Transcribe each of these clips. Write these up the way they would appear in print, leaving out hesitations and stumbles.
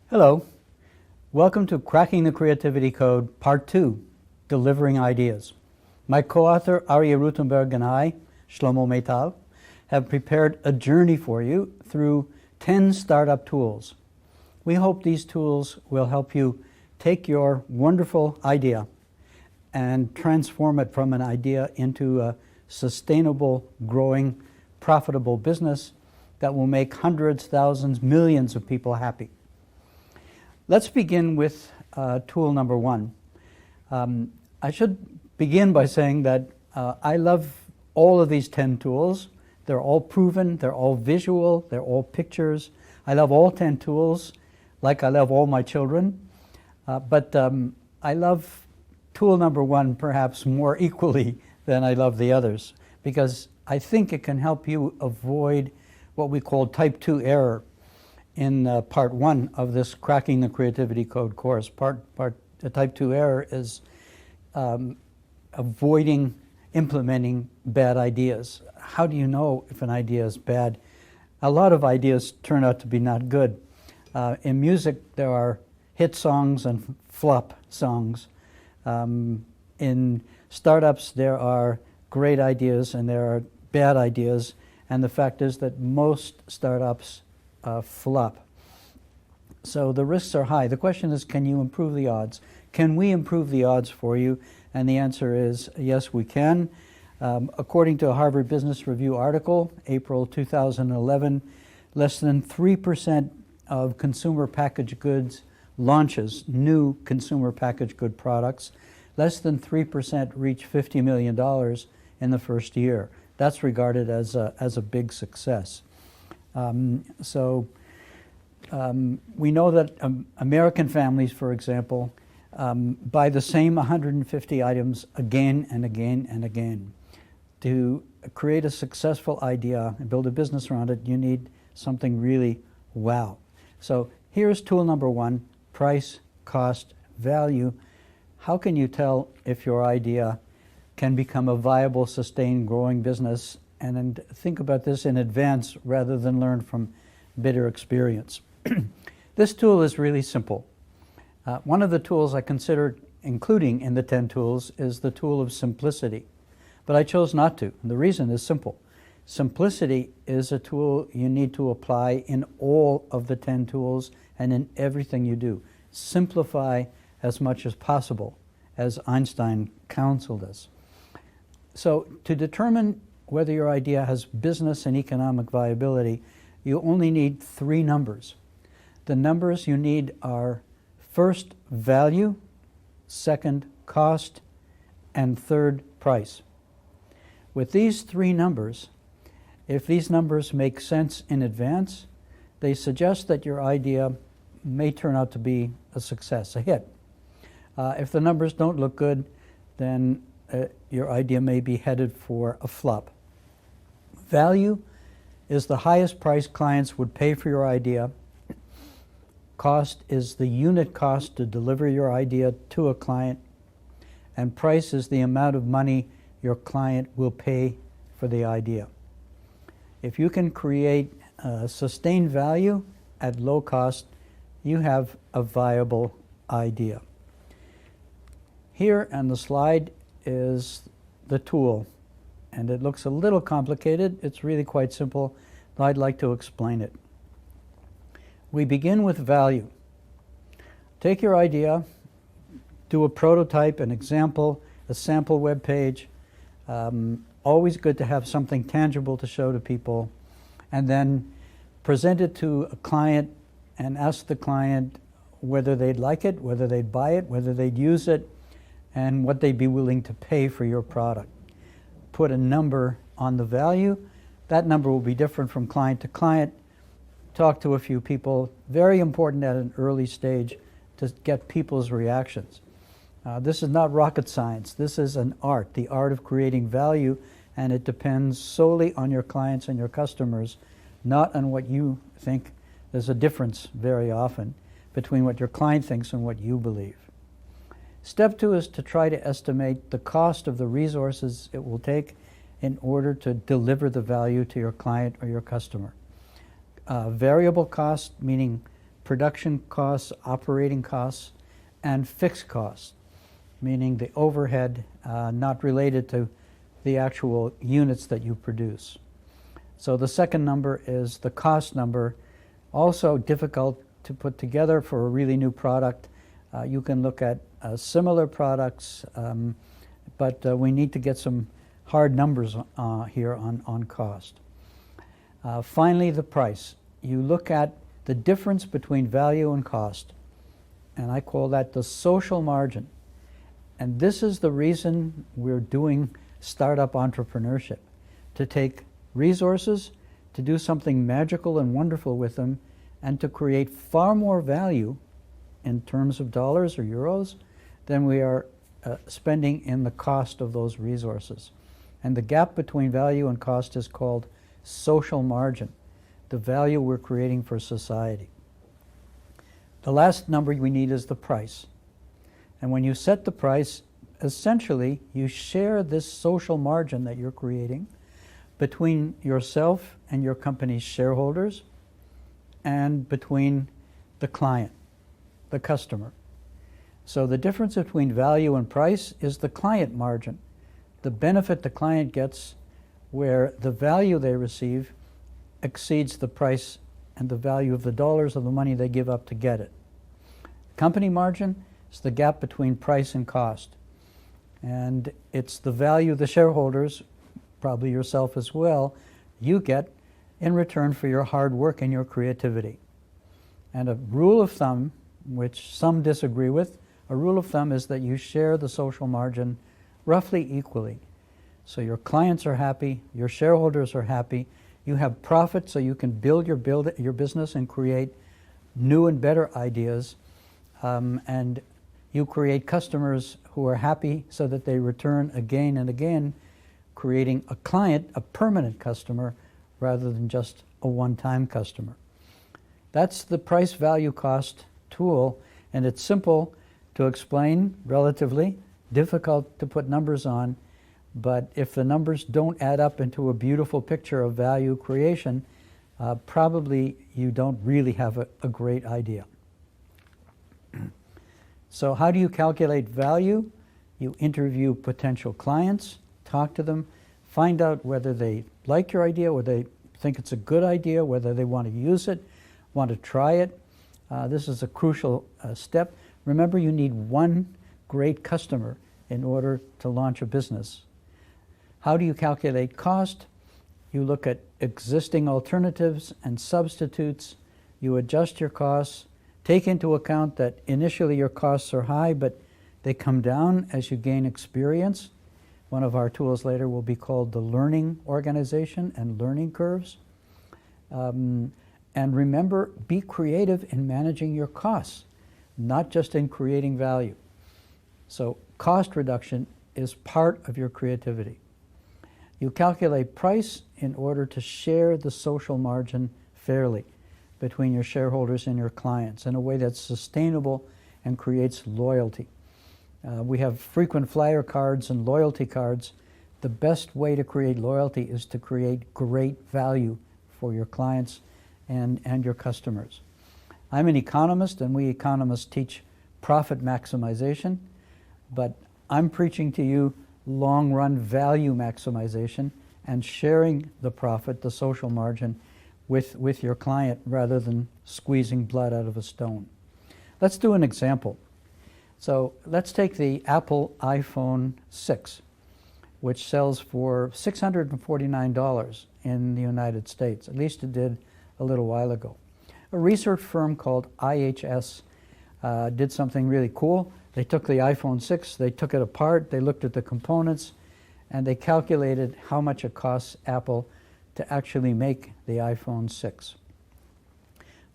Hello, welcome to Cracking the Creativity Code, Part 2, Delivering Ideas. My co-author Aryeh Rutenberg and I, Shlomo Meital, have prepared a journey for you through 10 startup tools. We hope these tools will help you take your wonderful idea and transform it from an idea into a sustainable, growing, profitable business that will make hundreds, thousands, millions of people happy. Let's begin with tool number one. I should begin by saying that I love all of these 10 tools. They're all proven, they're all visual, they're all pictures. I love all 10 tools like I love all my children. But I love tool number one perhaps more equally than I love the others, because I think it can help you avoid what we call type 2 error in part one of this Cracking the Creativity Code course. Type 2 error is avoiding implementing bad ideas. How do you know if an idea is bad? A lot of ideas turn out to be not good. In music, there are hit songs and flop songs. In startups, there are great ideas and there are bad ideas. And the fact is that most startups flop. So the risks are high. The question is, can you improve the odds? Can we improve the odds for you? And the answer is yes, we can. According to a Harvard Business Review article, April 2011, less than 3% of consumer packaged goods launches, new consumer packaged good products, less than 3% reach $50 million in the first year. That's regarded as a big success. We know that American families, for example, buy the same 150 items again and again and again. To create a successful idea and build a business around it, you need something really wow. So here's tool number one, price, cost, value. How can you tell if your idea can become a viable, sustained, growing business? And think about this in advance rather than learn from bitter experience. This tool is really simple. One of the tools I considered including in the 10 tools is the tool of simplicity. But I chose not to. And the reason is simple. Simplicity is a tool you need to apply in all of the 10 tools and in everything you do. Simplify as much as possible, as Einstein counseled us. So to determine whether your idea has business and economic viability, you only need 3 numbers. The numbers you need are first, value, second, cost, and third, price. With these 3 numbers, if these numbers make sense in advance, they suggest that your idea may turn out to be a success, a hit. If the numbers don't look good, then your idea may be headed for a flop. Value is the highest price clients would pay for your idea. Cost is the unit cost to deliver your idea to a client. And price is the amount of money your client will pay for the idea. If you can create sustained value at low cost, you have a viable idea. Here on the slide is the tool, and it looks a little complicated. It's really quite simple, but I'd like to explain it. We begin with value. Take your idea, do a prototype, an example, a sample web page. Always good to have something tangible to show to people, and then present it to a client and ask the client whether they'd like it, whether they'd buy it, whether they'd use it, and what they'd be willing to pay for your product. Put a number on the value. That number will be different from client to client. Talk to a few people. Very important at an early stage to get people's reactions. This is not rocket science. This is an art, the art of creating value, and it depends solely on your clients and your customers, not on what you think. There's a difference very often between what your client thinks and what you believe. Step 2 is to try to estimate the cost of the resources it will take in order to deliver the value to your client or your customer. Variable cost, meaning production costs, operating costs, and fixed costs, meaning the overhead not related to the actual units that you produce. So the second number is the cost number, also difficult to put together for a really new product. You can look at similar products, but we need to get some hard numbers here on cost. Finally, the price. You look at the difference between value and cost, and I call that the social margin. And this is the reason we're doing startup entrepreneurship, to take resources, to do something magical and wonderful with them, and to create far more value in terms of dollars or euros than we are spending in the cost of those resources. And the gap between value and cost is called social margin, the value we're creating for society. The last number we need is the price. And when you set the price, essentially you share this social margin that you're creating between yourself and your company's shareholders and between the client, the customer. So the difference between value and price is the client margin, the benefit the client gets where the value they receive exceeds the price and the value of the dollars of the money they give up to get it. Company margin is the gap between price and cost. And it's the value the shareholders, probably yourself as well, you get in return for your hard work and your creativity. And a rule of thumb, which some disagree with, a rule of thumb is that you share the social margin roughly equally. So your clients are happy, your shareholders are happy, you have profit so you can build your business and create new and better ideas, and you create customers who are happy so that they return again and again, creating a client, a permanent customer, rather than just a one-time customer. That's the price value cost tool, and it's simple to explain, relatively difficult to put numbers on, but if the numbers don't add up into a beautiful picture of value creation, probably you don't really have a great idea. So how do you calculate value? You interview potential clients, talk to them, find out whether they like your idea, whether they think it's a good idea, whether they want to use it, want to try it. This is a crucial step. Remember, you need one great customer in order to launch a business. How do you calculate cost? You look at existing alternatives and substitutes. You adjust your costs. Take into account that initially your costs are high, but they come down as you gain experience. One of our tools later will be called the learning organization and learning curves. And remember, be creative in managing your costs, not just in creating value. So cost reduction is part of your creativity. You calculate price in order to share the social margin fairly between your shareholders and your clients in a way that's sustainable and creates loyalty. We have frequent flyer cards and loyalty cards. The best way to create loyalty is to create great value for your clients and your customers. I'm an economist, and we economists teach profit maximization, but I'm preaching to you long-run value maximization and sharing the profit, the social margin, with your client rather than squeezing blood out of a stone. Let's do an example. So let's take the Apple iPhone 6, which sells for $649 in the United States. At least it did a little while ago. A research firm called IHS did something really cool. They took the iPhone 6, they took it apart, they looked at the components, and they calculated how much it costs Apple to actually make the iPhone 6.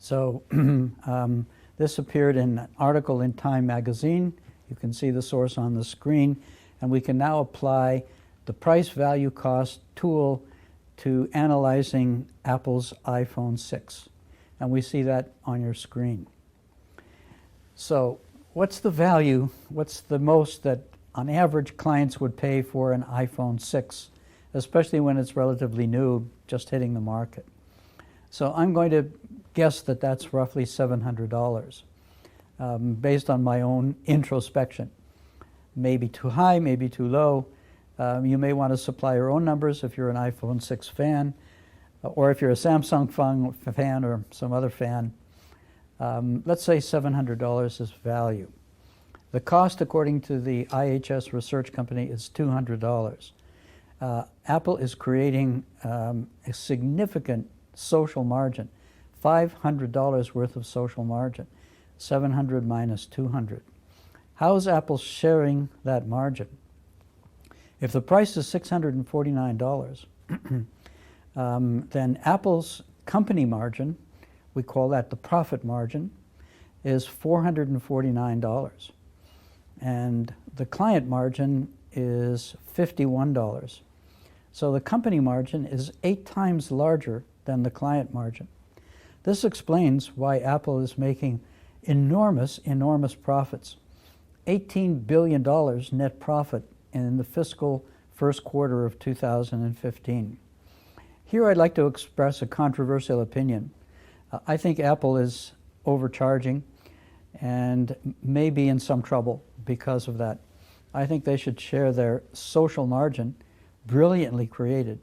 So this appeared in an article in Time magazine. You can see the source on the screen, and we can now apply the price value cost tool to analyzing Apple's iPhone 6. And we see that on your screen. So what's the value, what's the most that on average clients would pay for an iPhone 6, especially when it's relatively new, just hitting the market? So I'm going to guess that that's roughly $700 based on my own introspection. Maybe too high, maybe too low. You may want to supply your own numbers if you're an iPhone 6 fan, or if you're a Samsung fan or some other fan. Let's say $700 is value. The cost, according to the IHS research company, is $200. Apple is creating a significant social margin, $500 worth of social margin, 700 minus 200. How is Apple sharing that margin? If the price is $649, then Apple's company margin, we call that the profit margin, is $449. And the client margin is $51. So the company margin is 8 times larger than the client margin. This explains why Apple is making enormous, enormous profits. $18 billion net profit in the fiscal first quarter of 2015. Here I'd like to express a controversial opinion. I think Apple is overcharging and may be in some trouble because of that. I think they should share their social margin, brilliantly created,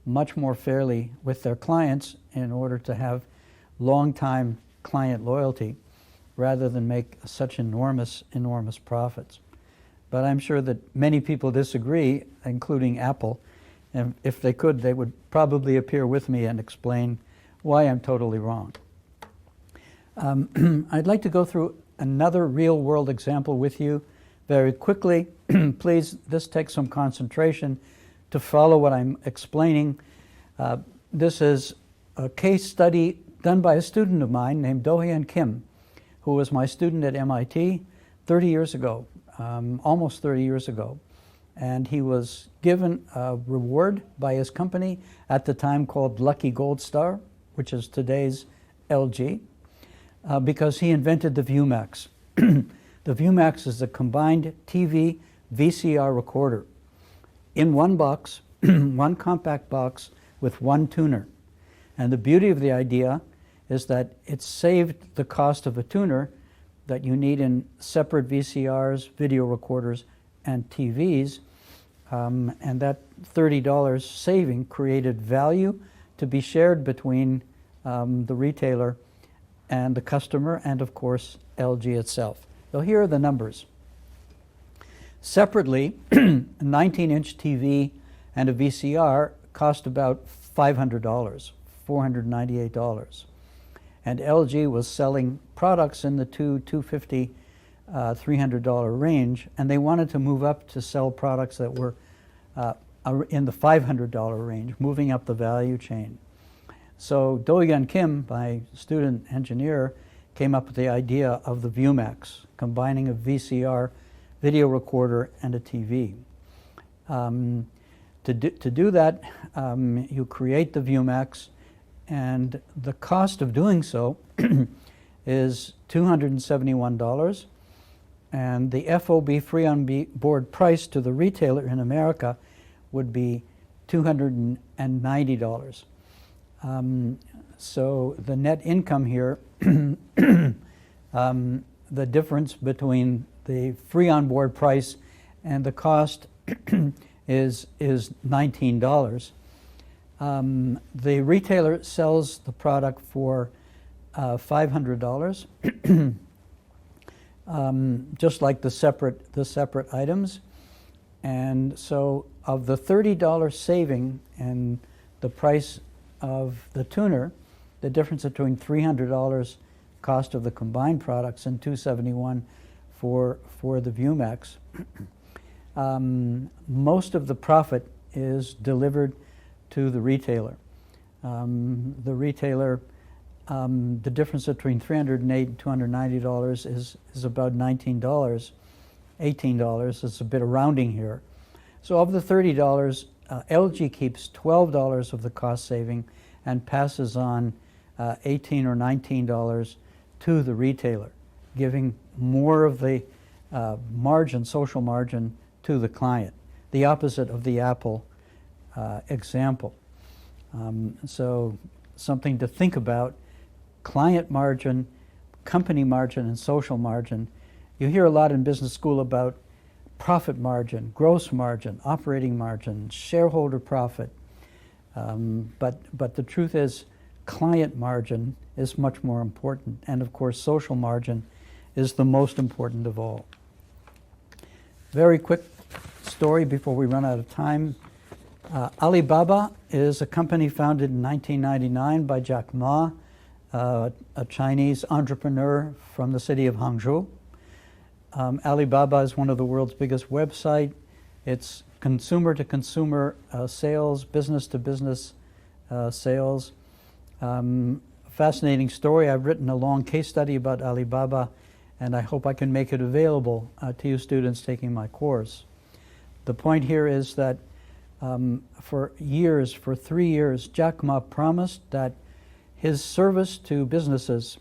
much more fairly with their clients in order to have long-time client loyalty, rather than make such enormous, enormous profits. But I'm sure that many people disagree, including Apple, and if they could, they would probably appear with me and explain why I'm totally wrong. I'd like to go through another real-world example with you very quickly. Please, this takes some concentration to follow what I'm explaining. This is a case study done by a student of mine named Do-Hyun Kim, who was my student at MIT 30 years ago, almost 30 years ago. And he was given a reward by his company at the time called Lucky Gold Star, which is today's LG, because he invented the ViewMax. The ViewMax is a combined TV VCR recorder in one box, one compact box with one tuner. And the beauty of the idea is that it saved the cost of a tuner that you need in separate VCRs, video recorders, and TVs. And that $30 saving created value to be shared between the retailer and the customer, and of course, LG itself. So here are the numbers. Separately, a 19-inch TV and a VCR cost about $500, $498. And LG was selling products in the $250, $300 range, and they wanted to move up to sell products that were in the $500 range, moving up the value chain. So Do-Hyun Kim, my student engineer, came up with the idea of the ViewMax, combining a VCR video recorder and a TV. To do that, you create the ViewMax, and the cost of doing so is $271, and the FOB free on board price to the retailer in America would be $290. So the net income here, the difference between the free on board price and the cost is $19. The retailer sells the product for $500, just like the separate items. And so of the $30 saving and the price of the tuner, the difference between $300 cost of the combined products and $271 for the ViewMax, most of the profit is delivered to the retailer. The retailer, the difference between $308 and $290 is about $19, $18. It's a bit of rounding here. So of the $30, LG keeps $12 of the cost saving and passes on $18 or $19 to the retailer, giving more of the margin, social margin, to the client, the opposite of the Apple example. So something to think about client margin, company margin, and social margin. You hear a lot in business school about profit margin, gross margin, operating margin, shareholder profit. But the truth is, client margin is much more important. And of course, social margin is the most important of all. Very quick story before we run out of time. Alibaba is a company founded in 1999 by Jack Ma, a Chinese entrepreneur from the city of Hangzhou. Alibaba is one of the world's biggest websites. It's consumer-to-consumer sales, business-to-business sales. Fascinating story. I've written a long case study about Alibaba, and I hope I can make it available to you students taking my course. The point here is that for 3 years, Jack Ma promised that his service to businesses,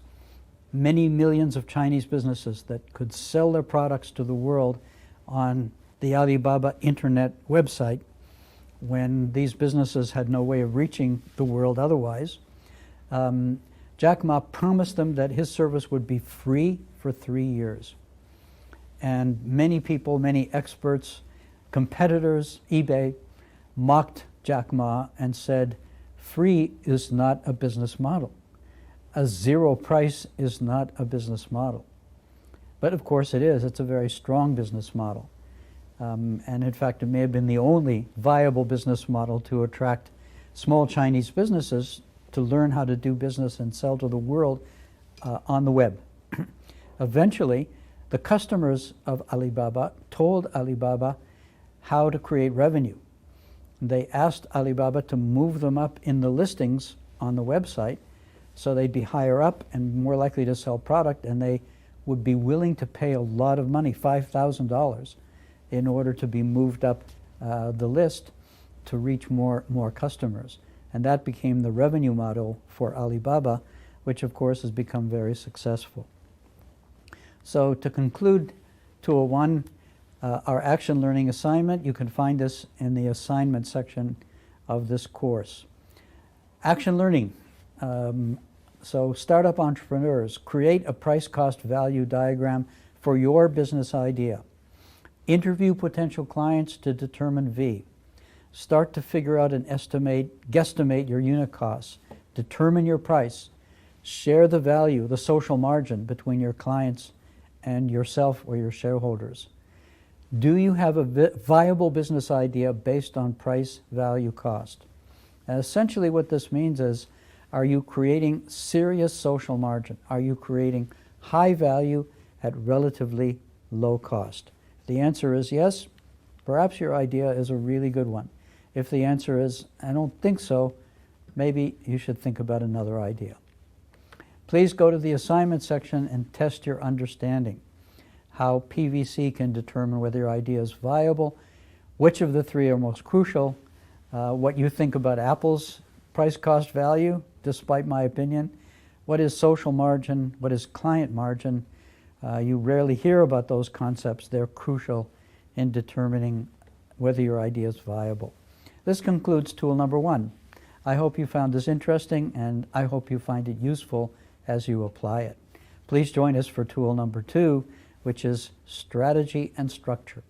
many millions of Chinese businesses that could sell their products to the world on the Alibaba internet website, when these businesses had no way of reaching the world otherwise, Jack Ma promised them that his service would be free for 3 years. And many people, many experts, competitors, eBay, mocked Jack Ma and said, free is not a business model. A zero price is not a business model. But of course it is. It's a very strong business model. And in fact, it may have been the only viable business model to attract small Chinese businesses to learn how to do business and sell to the world on the web. Eventually, the customers of Alibaba told Alibaba how to create revenue. They asked Alibaba to move them up in the listings on the website so they'd be higher up and more likely to sell product, and they would be willing to pay a lot of money, $5,000, in order to be moved up the list to reach more customers. And that became the revenue model for Alibaba, which of course has become very successful. So to conclude 201, our action learning assignment, you can find this in the assignment section of this course. Action learning. So startup entrepreneurs, create a price-cost value diagram for your business idea. Interview potential clients to determine V. Start to figure out and guesstimate your unit costs. Determine your price. Share the value, the social margin between your clients and yourself or your shareholders. Do you have a viable business idea based on price, value, cost? And essentially what this means is, are you creating serious social margin? Are you creating high value at relatively low cost? If the answer is yes, perhaps your idea is a really good one. If the answer is, I don't think so, maybe you should think about another idea. Please go to the assignment section and test your understanding. How PVC can determine whether your idea is viable, which of the three are most crucial, what you think about Apple's price cost value, despite my opinion, what is social margin, what is client margin. You rarely hear about those concepts. They're crucial in determining whether your idea is viable. This concludes tool number 1. I hope you found this interesting, and I hope you find it useful as you apply it. Please join us for tool number 2, which is strategy and structure.